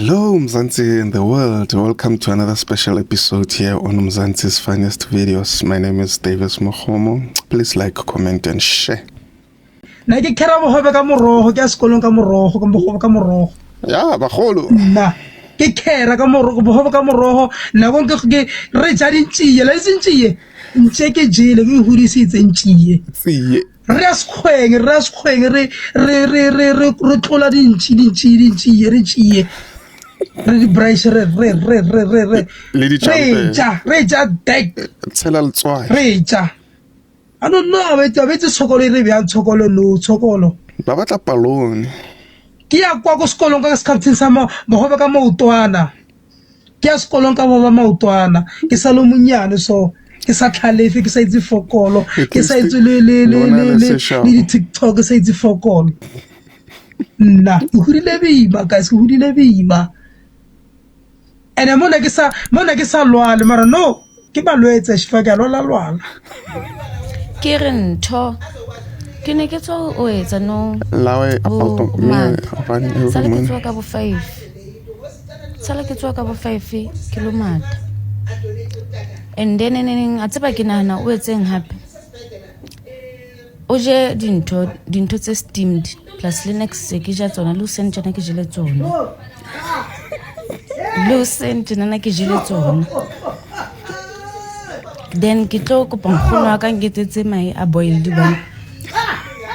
Hello Mzansi in the world, welcome to another special episode here on Mzansi's Finest Videos. My name is Davis Mohomo. Please like, comment and share. Na ke kera bohobe ka morogo ke sekolong ka morogo ka bohobe ka morogo Ya bagolo na ke kera ka morogo bohobe ka morogo na go ke re ja dintšie la dintšie ntse ke jele ke hudisitse ntšie tsiye re skgweng re tlola dintšie re tšie re di brush re le di champe re ja deck tshela letswai re ja I don't know abetse tshokolo re bya tshokolo no tshokolo ba batla palone ke ya kwa go sekolong ka skapting sa mohobe ka maotwana ke ya sekolong ka baba maotwana ke sa lo munyane so ke sa tlhalefe ke sa itse fokolo ke sa itse le TikTok ke sa itse fokolo nna ke hudile beima guys ke hudile beima ene mona ke sa lwale mara no ke balwetse shifa ke lwala ke re ntho ke ne ke tswa o etsa no lawe about me sala ke tswa ka bo 5 kilo mata and then a tseba ke nahana o etseng hape o je dintho tse steamed plus Linux ke ja tsona lucent jana ke jele tsona then ke tlo kopa nkgono wa ka nketsetse mai a boiled ba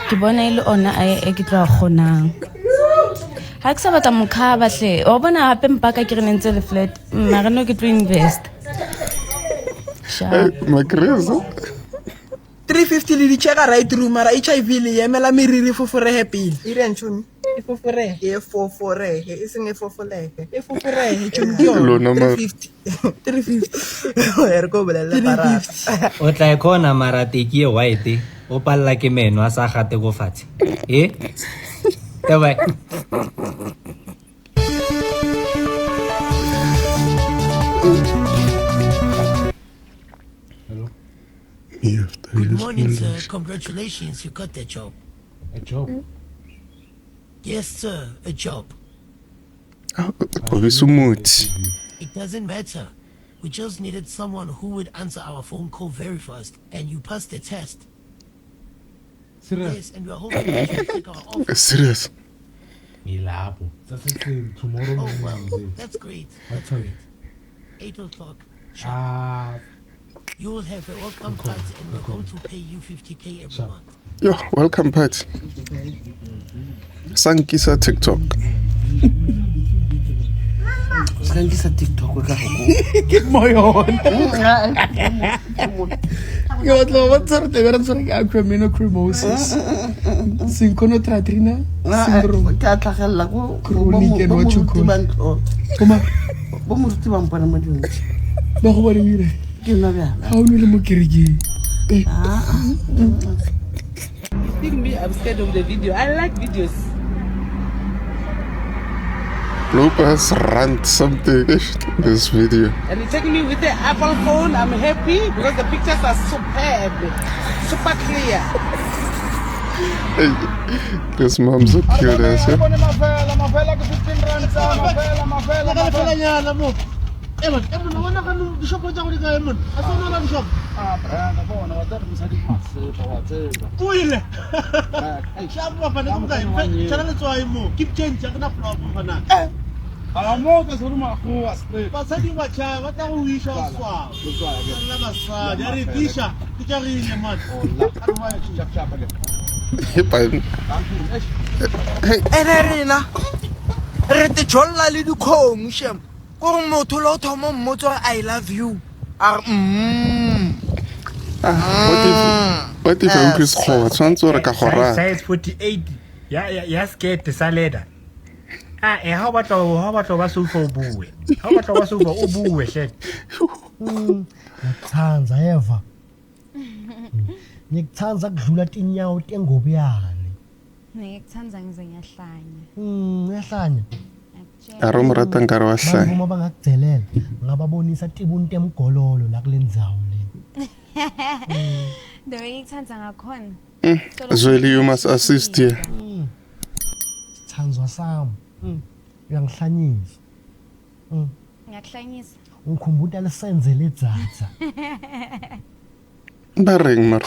ke bona ile ona a ke tlo kgonang ha ke sa batla mokhaba hle o bona hape mpaka ke re nentse le flat mara no ke tlo invest Macrezo 350 le di cheka right room mara HIV le yemela miriri fofore pele ire ntshoni fofore iseng fofole fofore tshoni lo number 350 re go bolela bara o tla ikona mara teki e white o palla ke meno a sa gate go fatshe bye. Good morning, sir. Congratulations, you got the job. A job? Yes, sir, a job. It doesn't matter. We just needed someone who would answer our phone call very fast, and you passed the test. Serious? Yes, and we're hoping that you take our offer. Serious Milabo. That's tomorrow Oh, morning. well, that's great. That's great. 8 o'clock. Sharp. You will have a welcome party, and we're going to pay you 50K every month. yo welcome party sankisa TikTok Sankisa TikTok ka go. ke moyon yo tlo ba tsare te vera tsare ka acromeinochromosis synchronotratrina syndrome ka tlhagella go chronic and what you call kuma bo mo ruti ba mpana mo dingwe ba go bone mire ke nna bjala ha o ne le mo kerekeng I'm scared of the video. I like videos. bloopers rant something this video And you take me with the Apple phone. I'm happy because the pictures are superb, super clear. hey this mom's so cute as yeah. Hey, rena re te jolla le dikgomo shem go motho lo thomo mmotso I love you what if I'm Chris Khoa tshwantse re ka go rata size 48 ya skate sa leather ha batla ba sofa o bue ha batla ba sofa o bue hle ngithanza eva ngikuthanza kudlula tinyawo tengobiyane ngikuthanda ngize ngiyahlanya ngiyahlanya ari umrata nkarhi wa hlaya uma bangakudzelela ngababonisa tibuni temgololo la kule ndzawo le the way ngikuthanda ngakhona Zweli you must assist here thanzwa sami uyangihlanyisa Ngiyakuhlanyisa. Ngikhumbuta lisenzele dzadza. Bareng mar.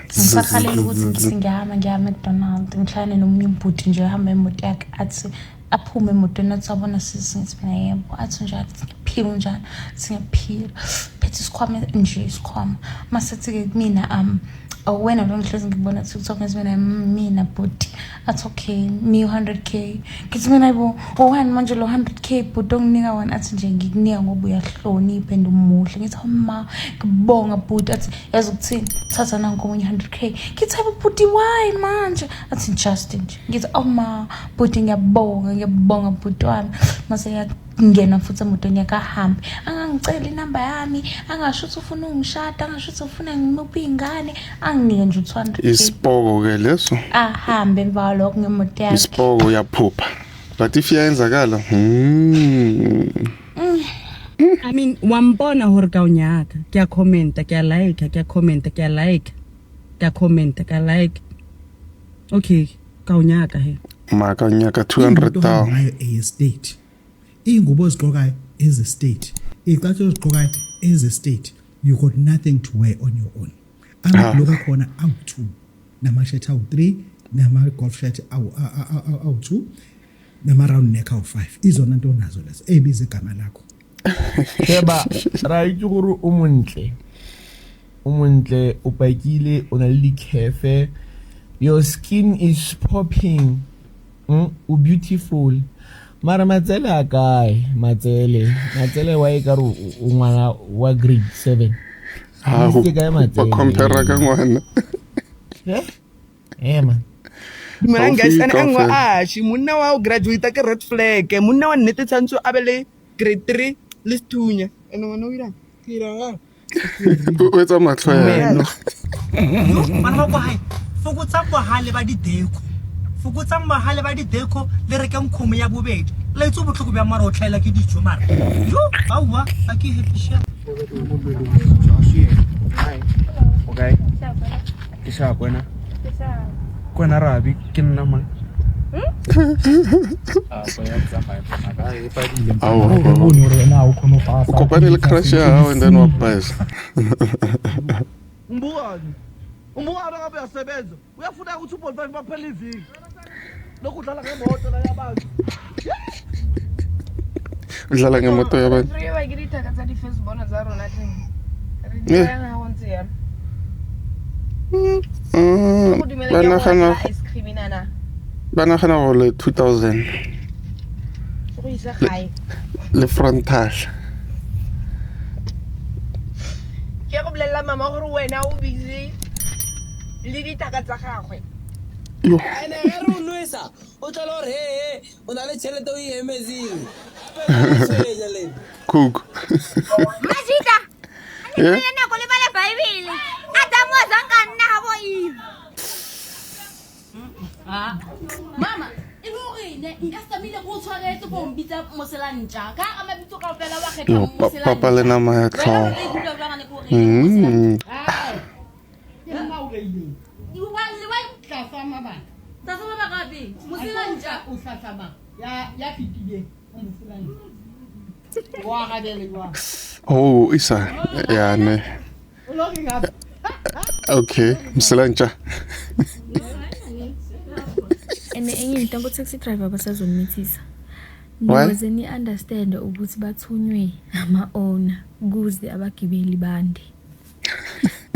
Ngisakhalela ukuthi ngiyama McDonald's ngihlane nomunye ubhuti nje ehamba emoto yakhe athi aphume emotweni athi abona sisingithi mina yebo athi nje aphila njani singaphila phethe isikhwama nje isikhwama masethi ke mina wena lo ngihlezi ngibona TikTok ngizibona mina bhuti athi okay mi 100k ngithi mina yebo wani manje lo 100k bhuti onginika wona athi nje ngikunika ngoba uyahlonipha and umuhle ngithi ma ngibonga bhuti athi yazi ukuthini thatha nanku omunye 100k ngithi bhuti why manje athi Justin ngithi ma bhuti ngiyabonga bhuti wami mase ngena futhi emotweni yakahambe angangicela inamba yami angasho ukuthi ufuna ungishada angasho ukuthi ufuna ngimuphi ingane anginike nje 200 Isipoko ke leso ahambe emva lokho ngemoto yakhe isipoko uyaphupha but if iyenzakala I mean wambona hore ka unyaka ke a commenta ke a like ke a commenta ke a like ke a commenta ke a like okay ka unyaka he maka unyaka 200,000 estate ingubo ozigqokayo as a state icathulo ozigqokayo as a state you got nothing to wear on your own amabhloka khona awu2 namashirt awu3 nama golf shirt awu2 nama round neck awu5 izona nto nazo lezo ebiza igama lakho Sheba right gore o montle o pakile o na le dikhefe your skin is popping o beautiful mara matsele a kae matsele wa ka ro o ngwana wa grade 7 ha o compare ka ngwana man Mara guys angwa munna wa graduate ka red flag munna wa nnete tshantso abele grade 3 le stunya ene wona o irang tira o etsa matlho ya bana ba kwa hai fokotsa bohale ba dideko fokotsang mahale ba dideko le reka mkhomo ya bobedi la itse botlhoko bya mara o tlhaela ke dijo mara yo awa a ke happy sha okay ke sha kwena kwena rabi ke nna man ukopane le crush ya hao and then wapasa Umbuana ngabe yasebenza uyafuna ukuthi 2.5 baphela iviki lokudlala ngemoto la yabantu udlala ngemoto yabantu Riwa girita kaza di Facebook na zaro na tini Rijana honzi ya bana khana go le 2000 le frontal ke go bolela mama gore wena o busy le ditaka tsa gagwe yo ene ga re o nwesa o tla lo re o na le tšhelete o emezile cook Majita ane nna go le bala Bible Adamu azanga nna ha bo Eve Mama Ilorine ngastamile go tshwaretse bo mbitsa moselantja ka amabitso ka fela wa kgetha moselantja papa le nama ya tlhong oh isa ya ne okay moselantja ene enye into ngo taxi driver basazomithisa nize ni understand ukuthi bathunywe ama owner kuze abagibeli bande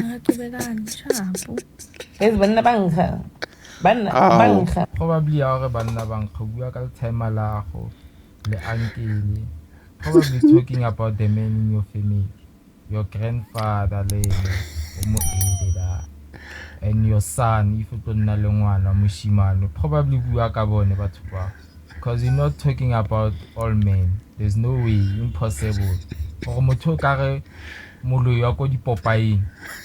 ngaqhubekana chapo banna bangha probably ya banna bangha bua ka time la go le uncle probably talking about the men in your family your grandfather le mo edela and your son if you don't know ngwana moshimane probably bua ka bone batho ba because you're not talking about all men there's no way impossible go motho ka re molo ya go dipopaing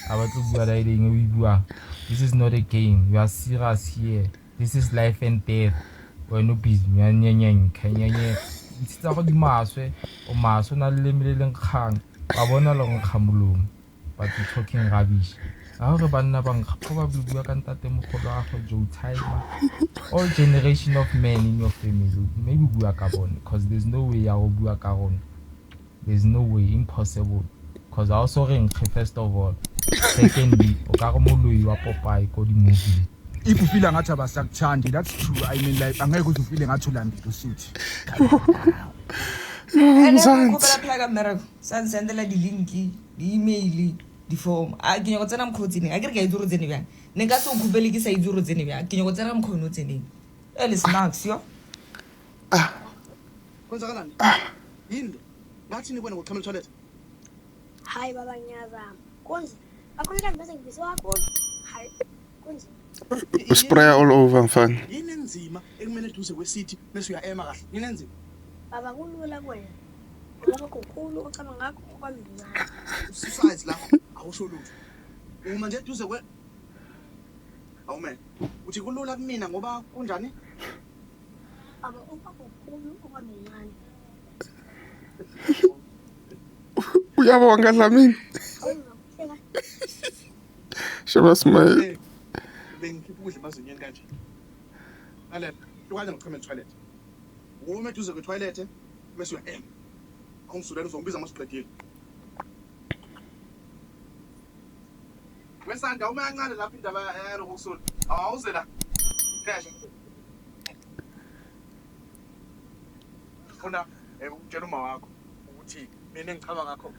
abatlo bua la ile ngwe bua this is not a game you are serious here this is life and death when you busy nyanyenye kanyanye itsa go di maswe o maso na le meleleng khang ba bona lo nkgamolong but you talking rubbish How re banna bang probably bua ka ntate mogolo wa go Joe Timer. All generation of men in your family maybe bua ka bone because there's no way ya go bua ka rona. There's no way, impossible. Because I also ring first of all. Secondly, o ka go moloi wa Popeye ko di movie. If you feel ngathi abasakuthandi, that's true. I mean like angeke uze ufile ngathi ulambile usithi. Khopela phela ka mmereko sa sendela di link di email di form a ke nyako tsena mkhotsini a ke re ka izuru tsene bjang ne ka se o khopele ke sa izuru tsene bjang ke nyako tsena mkhono tseneng ele snacks yo Kwenzakalani? Yini? Ngathi nibona ngokuxhamela toilet. Hayi baba ngiyazama. Konje akhuleka bese ngibizwa kakhulu. Hayi konje Spray all over mfana. yini enzima ekumele duze kwesithi bese uya-ema kahle yini enzima baba kulula kwena. Ngoba kukhulu ocaba ngakho kwamncane. usize la awusho lutho uma nje duze kwe awumen uthi kulula kumina ngoba kunjani Baba uma kukhulu kwamncane. Uyabonga Dlamini. Shaba smile. bengikhipha ukudla emazinyeni kanje lalela hlukane ngokuxhamela toilet uma eduze kwe-toilet bese uya-ema awungisulela uzongibiza amasibhedile wesanda uma kancane lapho indaba yalokho kusula awuze la khesha funa ukutshela uma wakho ukuthi mina ngichama ngakho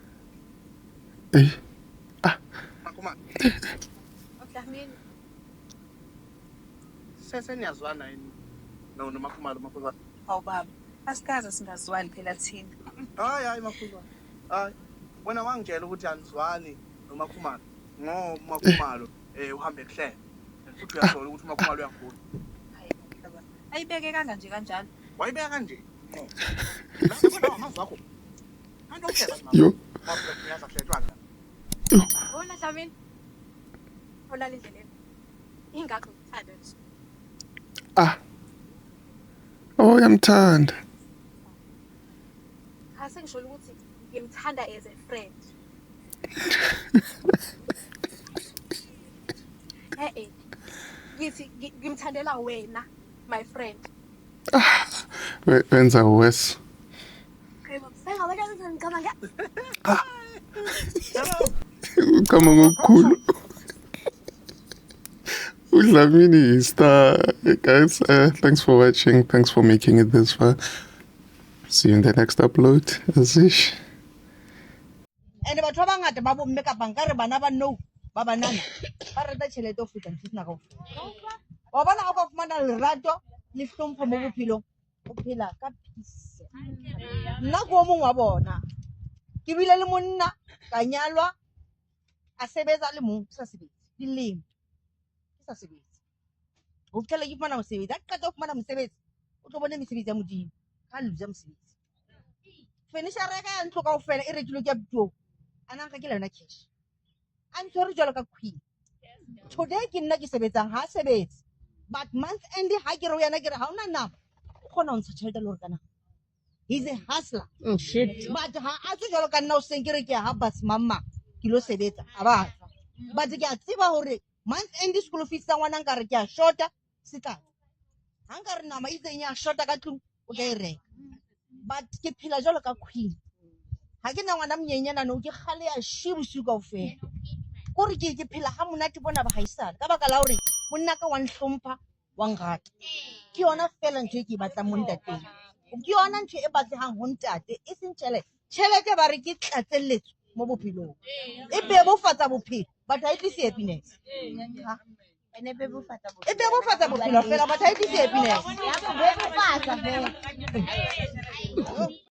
makuma Dlamini seseniyazwana yini nomakhumalo makhuzwana Awu baba, asikaze singazwani phela thina. hayi makhuzwana hayi wena wangitshela ukuthi anizwani nomakhumalo ngoba umakhumalo uhambe kuhlele futhi uyasola ukuthi umakhumalo uyangifuna Ayibeke kanje kanjalo. wayibeka kanje lapho amazi wakho kanti uhleba Yo. uyaza kuhletshwana Bona Dlamini. Olala indleleni. Ingakho ngithanda nje. Oh yamthanda. Hase ngisho ukuthi ngimthanda as a friend. Ngithi ngimthandela wena my friend. Wenza worse. Sengabona ukuthi ngicabanga Come ngokukhulu. Dlamini is star. Guys, thanks for watching. Thanks for making it this far. See you in the next upload. Azish. And batho ba bangata ba bo mme ka bankare bana ba no ba banana ba rata tšhelete o feta ntsena go wa bona ga go fumana lerato le hlompho mo bophelong o phela ka peace nna ko mongwe wa bona ke bile le monna ka nyalwa a sebetsa le mong sa sebetsi dilemo ke sa sebetsi o tlhela ke fumana mosebetsi a qeta go fumana mosebetsi o tlo bone mesebetsi ya modimo ga losa mosebetsi fenishara ka ya ntlo kaofela e rekilwe ke ya butuo a nang ka ke le yona cash a ntshwere jalo ka queen today ke nna ke sebetsang ha sebetse but month end ha ke re yana ke re ha ona nama o kgona ho ntsha tšhelete le hore kana he's a hustler but ha a tswe jalo ka nna o seng ke re ke ha bas mama ke lo sebetsa a ba but ke a tseba hore month end school fees tsa ngwana nka re ke a shorta se tla ha nka re nama itseng ya shorta ka tlung o ka e reka but ke phela jalo ka queen ha ke na ngwana monyenyana no ke khale ya shibusu kaofela kore ke phela ha monate bona ba haisana ka baka la hore monna ka wa nhlompha wa ngata ke yona fela ntho e ke batla mo ntateng ke yona ntho e batlehang ho ntate e seng tšhelete ba re ke tlatselletso mo bophelong e bebofatsa bophelo but ha e tlise happiness e bebofatsa bophelo fela but ha e tlise happiness